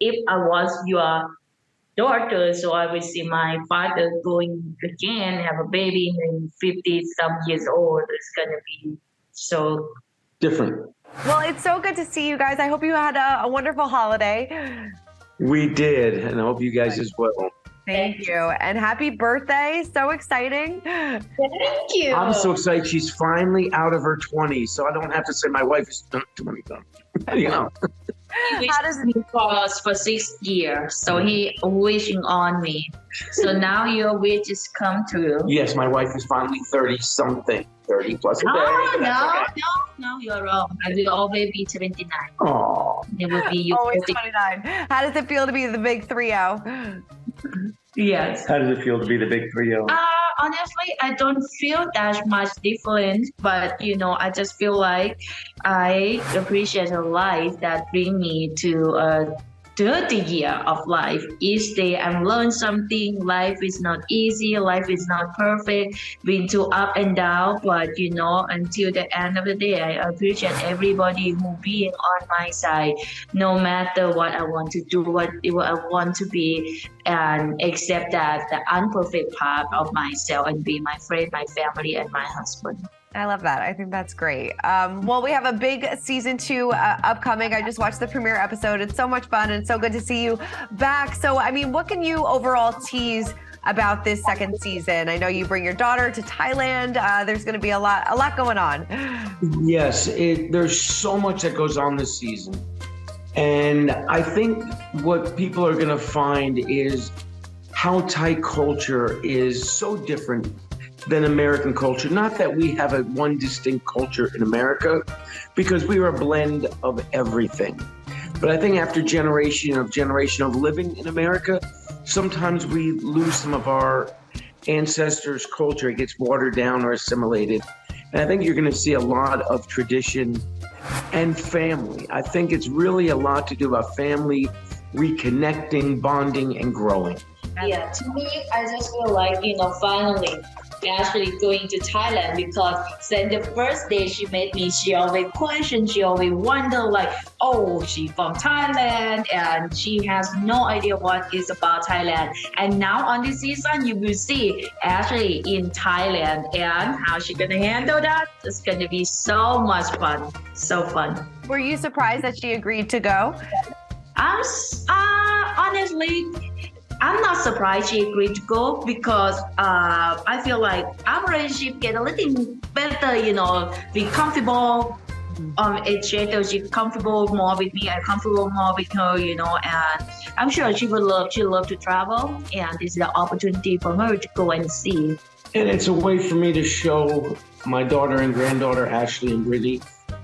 if I was your daughter, so I will see my father going again, have a baby and 50 some years old. It's gonna be so different. Well, it's so good to see you guys. I hope you had a wonderful holiday. We did, and I hope you guys as well. Thank you. And happy birthday. So exciting. thank you. I'm so excited. She's finally out of her 20s, so I don't have to say my wife is 20. You know. He wished me for 6 years, so he wishing on me. So now your wish is come true. Yes, my wife is finally 30-something, 30 plus a day. No, you're wrong. I will always be 29. Oh, It will be you. Always 29. How does it feel to be the big 3-0? Yes. how does it feel to be the big 3-0? Honestly, I don't feel that much different, but I just feel like I appreciate a life that bring me to a 30 year of life. Each day I learn something. Life is not easy. Life is not perfect. Been through up and down, but until the end of the day, I appreciate everybody who being on my side, no matter what I want to do, what I want to be, and accept that the unperfect part of myself and be my friend, my family, and my husband. I love that. I think that's great. Well, we have a big season 2 upcoming. I just watched the premiere episode. It's so much fun and so good to see you back. So, I mean, what can you overall tease about this second season? I know you bring your daughter to Thailand. There's going to be a lot going on. Yes, there's so much that goes on this season. And I think what people are going to find is how Thai culture is so different than American culture. Not that we have one distinct culture in America, because we are a blend of everything. But I think after generation of living in America, sometimes we lose some of our ancestors' culture. It gets watered down or assimilated. And I think you're going to see a lot of tradition and family. I think it's really a lot to do about family reconnecting, bonding, and growing. Yeah, to me, I just feel like, finally, actually going to Thailand, because since the first day she met me, she always questioned, she always wondered like, oh, she from Thailand and she has no idea what is about Thailand. And now on this season, you will see Ashley in Thailand and how she gonna handle that. It's gonna be so much fun, so fun. Were you surprised that she agreed to go? Honestly, I'm not surprised she agreed to go, because I feel like our relationship get a little better, be comfortable. It's she's comfortable more with me, I'm comfortable more with her, and I'm sure she love to travel, and this is the opportunity for her to go and see. And it's a way for me to show my daughter and granddaughter, Ashley and Brittany,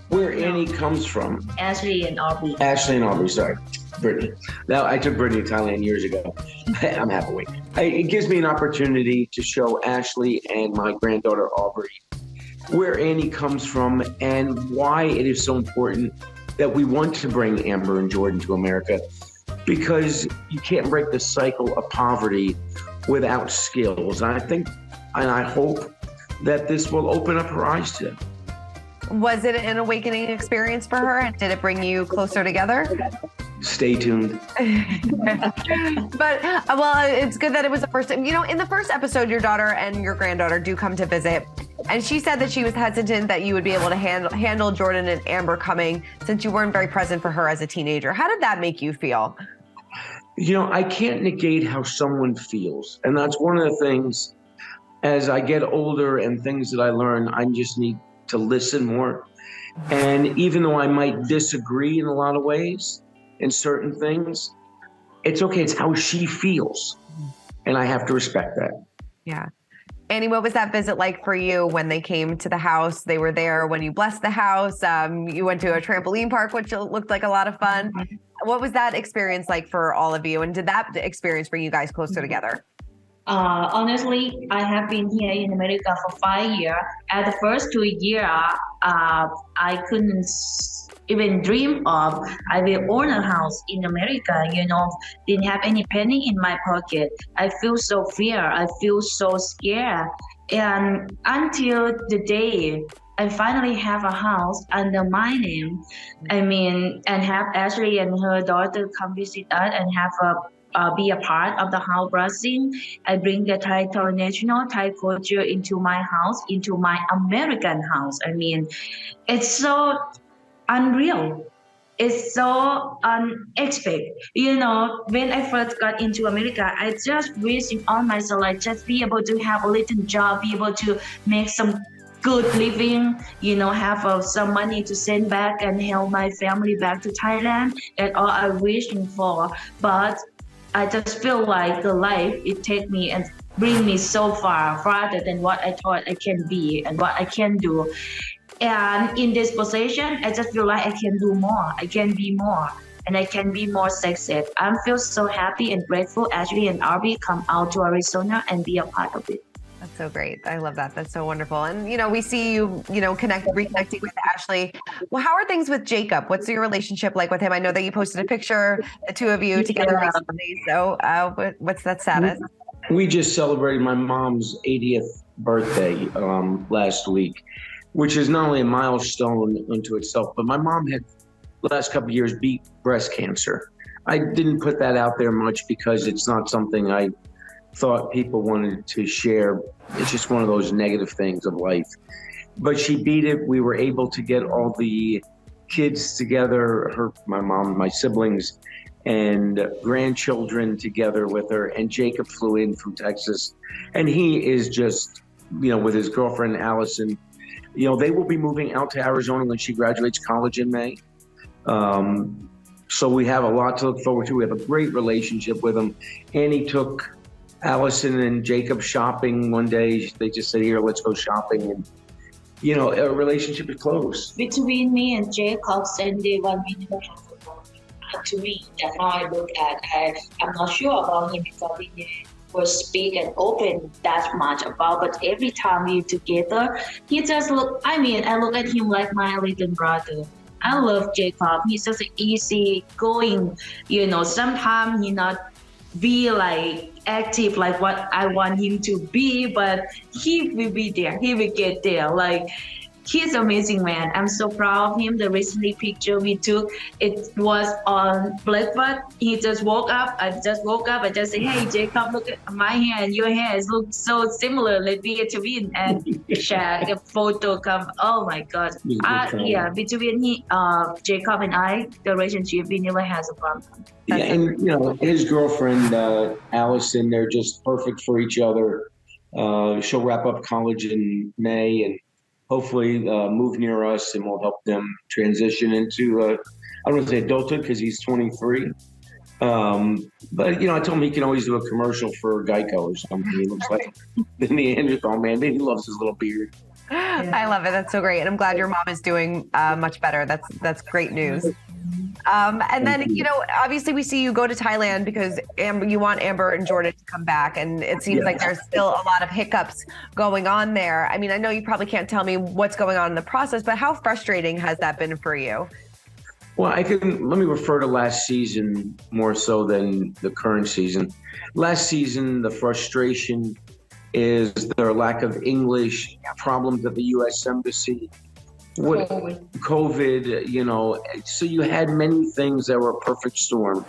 where Annie comes from. Ashley and Aubrey, sorry. Brittany. Now, I took Brittany to Thailand years ago. I'm happy. It gives me an opportunity to show Ashley and my granddaughter Aubrey where Annie comes from and why it is so important that we want to bring Amber and Jordan to America, because you can't break the cycle of poverty without skills. And I think, and I hope that this will open up her eyes to them. Was it an awakening experience for her, and did it bring you closer together? Stay tuned. But well, it's good that it was the first time. In the first episode, your daughter and your granddaughter do come to visit, and she said that she was hesitant that you would be able to handle Jordan and Amber coming, since you weren't very present for her as a teenager. How did that make you feel? I can't negate how someone feels, and that's one of the things. As I get older and things that I learn, I just need to listen more. And even though I might disagree in a lot of ways in certain things, it's okay. It's how she feels. And I have to respect that. Yeah. Annie, what was that visit like for you when they came to the house? They were there when you blessed the house. You went to a trampoline park, which looked like a lot of fun. What was that experience like for all of you? And did that experience bring you guys closer together? Honestly, I have been here in America for 5 years. At the first 2 years, I couldn't even dream of I will own a house in America, didn't have any penny in my pocket. I feel so fear. I feel so scared. And until the day I finally have a house under my name. I mean, and have Ashley and her daughter come visit us and have be a part of the house blessing. I bring the national Thai culture into my house, into my American house. I mean, it's so unreal. It's so unexpected. You know, when I first got into America, I just wishing on myself, like just be able to have a little job, be able to make some good living, you know, have some money to send back and help my family back to Thailand. That's all I'm wishing for. But I just feel like the life, it take me and bring me so far, farther than what I thought I can be and what I can do. And in this position, I just feel like I can do more. I can be more, and I can be more success. I feel so happy and grateful Ashley and Arby come out to Arizona and be a part of it. That's so great. I love that. That's so wonderful. And, you know, we see you, you know, reconnecting with Ashley. Well, how are things with Jacob? What's your relationship like with him? I know that you posted a picture, the two of you together recently. So what's that status? We just celebrated my mom's 80th birthday last week, which is not only a milestone unto itself, but my mom had the last couple of years beat breast cancer. I didn't put that out there much because it's not something I thought people wanted to share. It's just one of those negative things of life. But she beat it. We were able to get all the kids together, my mom, my siblings, and grandchildren together with her. And Jacob flew in from Texas. And he is just, you know, with his girlfriend, Allison, you know, they will be moving out to Arizona when she graduates college in May. So we have a lot to look forward to. We have a great relationship with him. Annie took Allison and Jacob shopping one day. They just said, here, let's go shopping. And, you know, our relationship is close. Between me and Jacob, and they want me to me. That's how I look at it. I'm not sure about him because we will speak and open that much about, but every time we're together, he just look, I mean, I look at him like my little brother. I love Jacob. He's just easy going, you know, sometimes he not be like active like what I want him to be, but he will be there. He will get there. Like, he's an amazing man. I'm so proud of him. The recently picture we took, it was on breakfast. He just woke up. I just woke up. I just say, hey, Jacob, look at my hair and your hair. It looks so similar. Let's be a twin. And share a photo come. Oh my God. Yeah, between Jacob and I, the relationship, we never has a problem. Yeah, and you know, his girlfriend, Allison, they're just perfect for each other. She'll wrap up college in May and hopefully move near us, and we'll help them transition into, I don't want to say adulthood because he's 23. But, you know, I told him he can always do a commercial for Geico or something. He looks like the Neanderthal man. He loves his little beard. I love it. That's so great. And I'm glad your mom is doing much better. That's great news. And then, you know, obviously we see you go to Thailand because you want Amber and Jordan to come back. And it seems like there's still a lot of hiccups going on there. I mean, I know you probably can't tell me what's going on in the process, but how frustrating has that been for you? Well, let me refer to last season more so than the current season. Last season, the frustration is their lack of English, problems at the U.S. Embassy, COVID, you know, so you had many things that were a perfect storm.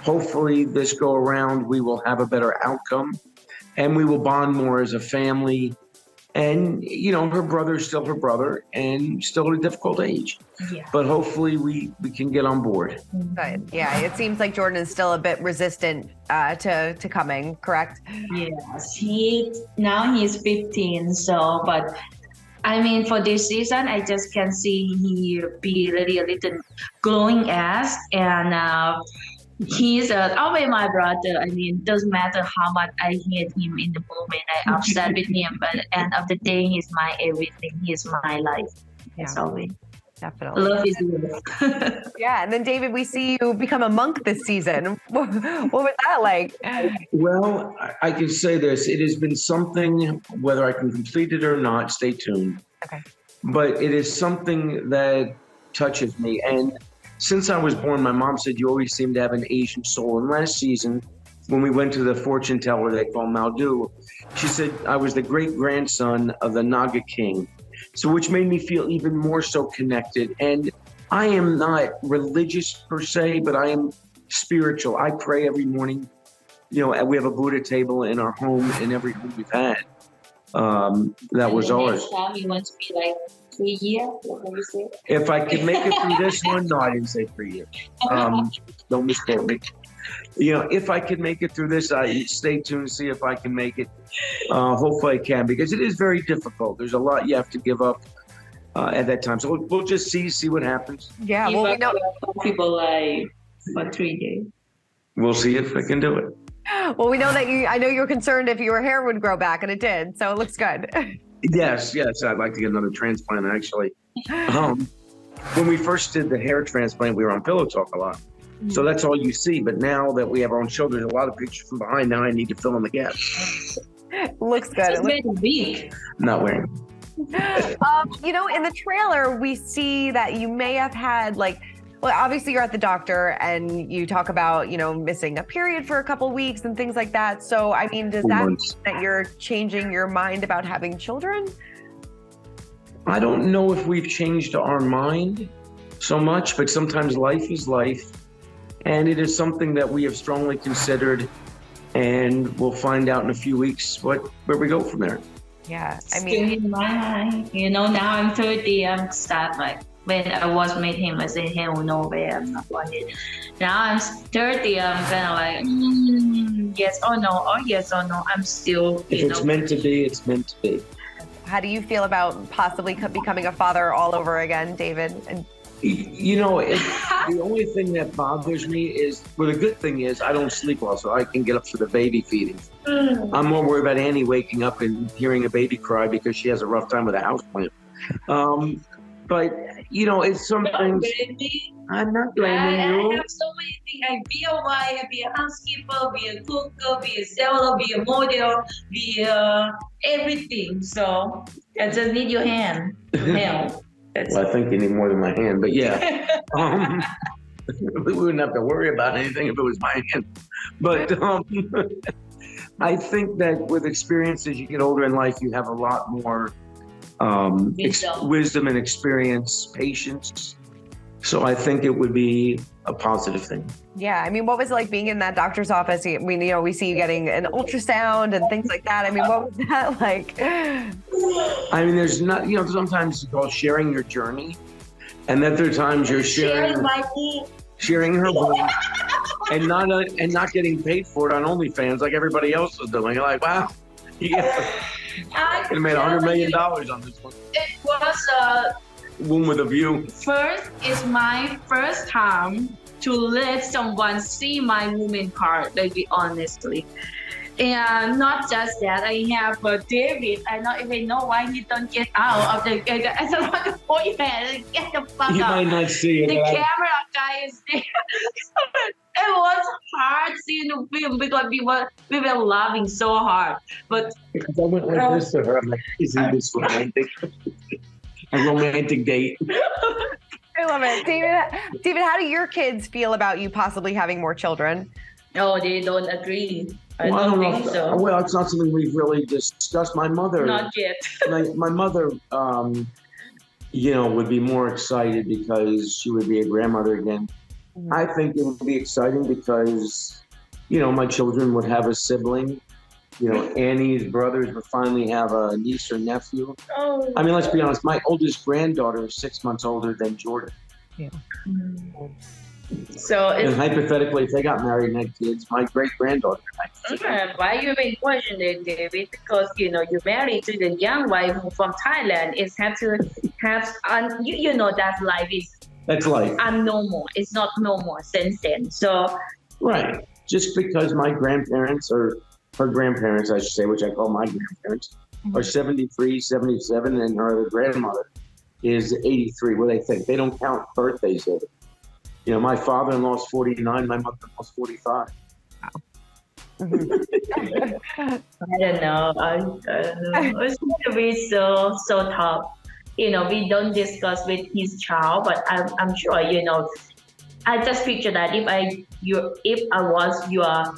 Hopefully this go around, we will have a better outcome and we will bond more as a family. And, you know, her brother's still her brother and still at a difficult age. Yeah. But hopefully we can get on board. Good. Yeah, it seems like Jordan is still a bit resistant to coming, correct? Yes, now he's 15, so, but I mean, for this season, I just can see he be really a little glowing ass, and he's always my brother. I mean, doesn't matter how much I hate him in the moment, I upset with him, but at the end of the day, he's my everything. He's my life. As always. Definitely. Love is love. Yeah, and then David, we see you become a monk this season. What was that like? Well, I can say this. It has been something, whether I can complete it or not, stay tuned. Okay. But it is something that touches me. And since I was born, my mom said, you always seem to have an Asian soul. And last season, when we went to the fortune teller they call Maldu, she said, I was the great grandson of the Naga king. So which made me feel even more so connected. And I am not religious per se, but I am spiritual. I pray every morning. You know, we have a Buddha table in our home, in every home we've had. That was ours. Next time you want to be like 3 years? What did you say? If I could make it through this one, no, I didn't say 3 years. Don't misquote me. You know, if I could make it through this, I stay tuned to see if I can make it. Hopefully I can, because it is very difficult. There's a lot you have to give up at that time. So we'll just see what happens. Yeah, well, we know people like for 3 days. We'll see if I can do it. Well, we know that I know you were concerned if your hair would grow back, and it did. So it looks good. Yes. I'd like to get another transplant, actually. When we first did the hair transplant, we were on Pillow Talk a lot. So that's all you see. But now that we have our own children, a lot of pictures from behind. Now I need to fill in the gaps. Looks good. It's very big. Not wearing. You know, in the trailer, we see that you may have had well, obviously you're at the doctor and you talk about, you know, missing a period for a couple weeks and things like that. So, I mean, does that mean that you're changing your mind about having children? I don't know if we've changed our mind so much, but sometimes life is life. And it is something that we have strongly considered, and we'll find out in a few weeks where we go from there. Yeah, I Still mean, in my mind. You know, now I'm 30, I'm start like, when I was with him, I said, hell no way, I'm not wanted. Now I'm 30, I'm kind of like, yes or no, or yes or no. I'm still, If it's meant to be, it's meant to be. how do you feel about possibly becoming a father all over again, David? And You know, the only thing that bothers me is, well, the good thing is I don't sleep well, so I can get up for the baby feeding. I'm more worried about Annie waking up and hearing a baby cry because she has a rough time with a houseplant. But, you know, it's something. I'm not blaming you. I have so many things. I be a wife, be a housekeeper, be a cooker, be a seller, be a model, be everything. So I just need your hand. Help. Well, I think you need more than my hand, but yeah. We wouldn't have to worry about anything if it was my hand. But I think that with experience, as you get older in life, you have a lot more wisdom and experience, patience. So I think it would be a positive thing. yeah, I mean, what was it like being in that doctor's office? I mean, you know, we see you getting an ultrasound and things like that. I mean, what was that like? I mean, there's not, you know, sometimes it's called sharing your journey. And then there are times you're sharing her womb and not getting paid for it on OnlyFans like everybody else is doing. You're like, wow, you could made $100 million on this one. It was Womb with a view. it's my first time to let someone see my woman part, like, be honestly. And not just that, I have David. I don't even know why he don't get out of the. I don't want to point at. Get the fuck You out. might not see it. The camera guy is there. It was hard seeing the film because we were laughing so hard. But Because I went like this to her. I'm like, isn't this romantic? A romantic date. I love it. David, how do your kids feel about you possibly having more children? no, they don't agree. I Well, don't know think if- so. Well, it's not something we've really discussed. My mother, Not yet. my mother, you know, would be more excited because she would be a grandmother again. I think it would be exciting because, you know, my children would have a sibling. You know, Annie's brothers would finally have a niece or nephew. Oh. I mean, let's be honest. My oldest granddaughter is 6 months older than Jordan. So And it's hypothetically, if they got married and had kids, my great granddaughter. why you even question it, David? Because you know you're married to the young wife from Thailand. It's have to have you know that life is That's life. abnormal. It's not normal since then. So Right. Just because my grandparents, or her grandparents, I should say, which I call my grandparents, are 73, 77, and her other grandmother is 83. What they think. They don't count birthdays either. You know, my father-in-law is 49, my mother-in-law's 45. I don't know. I don't know. It's going to be so tough. You know, we don't discuss with his child, but I'm sure, you know, I just picture that if I was your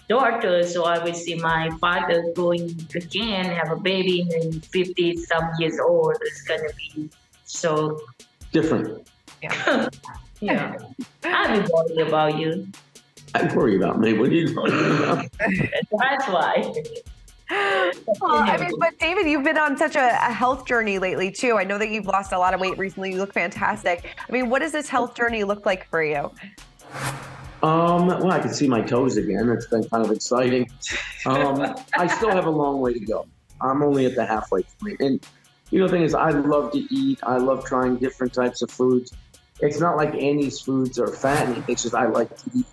daughter, so I will see my father going again, have a baby, and 50 some years old. It's gonna be so Different. yeah. I'm worried about you. I worry about me. What are you talking about? That's why. Well, I mean, but David, you've been on such a health journey lately too. I know that you've lost a lot of weight recently. You look fantastic. I mean, what does this health journey look like for you? Well, I can see my toes again. It's been kind of exciting. I still have a long way to go. I'm only at the halfway point. And the thing is, I love to eat. I love trying different types of foods. It's not like Annie's foods are fattening. It's just I like to eat.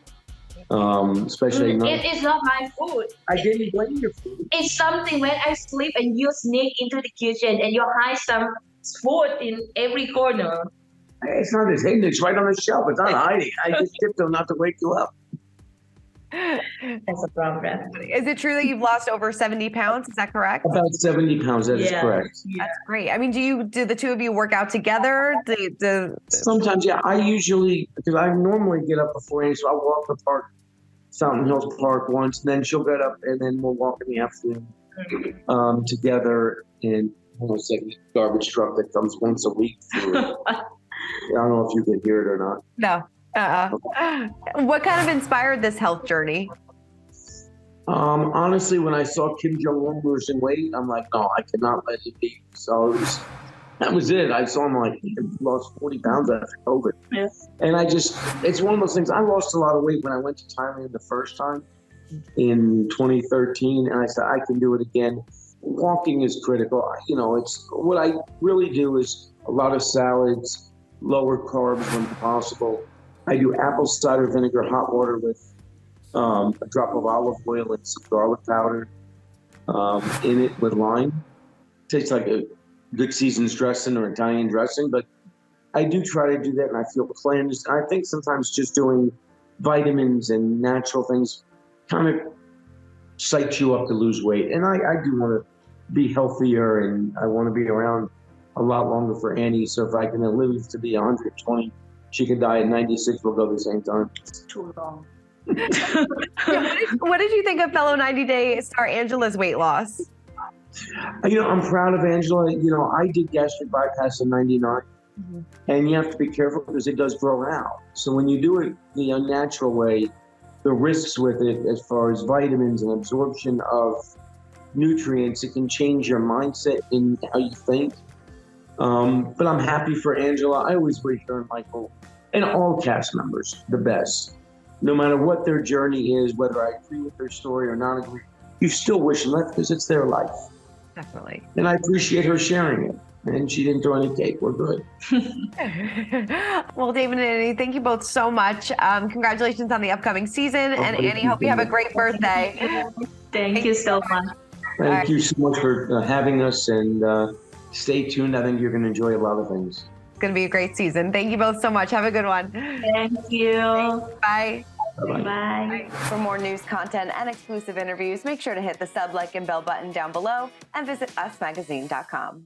Especially it is not my food. I didn't blame your food. It's something when I sleep and you sneak into the kitchen and you hide some food in every corner. It's not as hidden. It's right on the shelf. It's not hiding. I just tiptoe not to wake you up. That's a problem. Is it true that you've lost over 70 pounds? Is that correct? About 70 pounds. That is correct. Yeah. That's great. I mean, do the two of you work out together? Sometimes, yeah. I usually, because I normally get up before Annie, so I'll walk the park, Fountain Hills Park once, and then she'll get up, and then we'll walk in the afternoon together in almost like a garbage truck that comes once a week. I don't know if you can hear it or not. No. What kind of inspired this health journey? Honestly, when I saw Kim Jong-un losing weight, I'm like, no, I cannot let it be. So that was it. I saw him like, he lost 40 pounds after COVID. Yeah. And it's one of those things. I lost a lot of weight when I went to Thailand the first time in 2013. And I said, I can do it again. Walking is critical. It's what I really do is a lot of salads, lower carbs when possible. I do apple cider vinegar, hot water with a drop of olive oil and some garlic powder in it with lime. Tastes like a good seasoned dressing or Italian dressing, but I do try to do that and I feel cleansed. I think sometimes just doing vitamins and natural things kind of psychs you up to lose weight. And I do want to be healthier and I want to be around a lot longer for Annie. So if I can live to be 120, she can die at 96. We'll go the same time. It's too long. What did you think of fellow 90-day star Angela's weight loss? I'm proud of Angela. I did gastric bypass in 99. Mm-hmm. And you have to be careful because it does grow out. So when you do it the unnatural way, the risks with it as far as vitamins and absorption of nutrients, it can change your mindset in how you think. But I'm happy for Angela. I always wish her and Michael and all cast members the best. No matter what their journey is, whether I agree with their story or not agree, you still wish them that because it's their life. Definitely. And I appreciate her sharing it. And she didn't throw any cake. We're good. Well, David and Annie, thank you both so much. Congratulations on the upcoming season. And Annie, hope you have a great birthday. Thank you so much. Thank you so much for having us. And stay tuned. I think you're going to enjoy a lot of things. It's going to be a great season. Thank you both so much. Have a good one. Thank you. Bye. Bye-bye. Bye. For more news, content, and exclusive interviews, make sure to hit the sub, like, and bell button down below and visit usmagazine.com.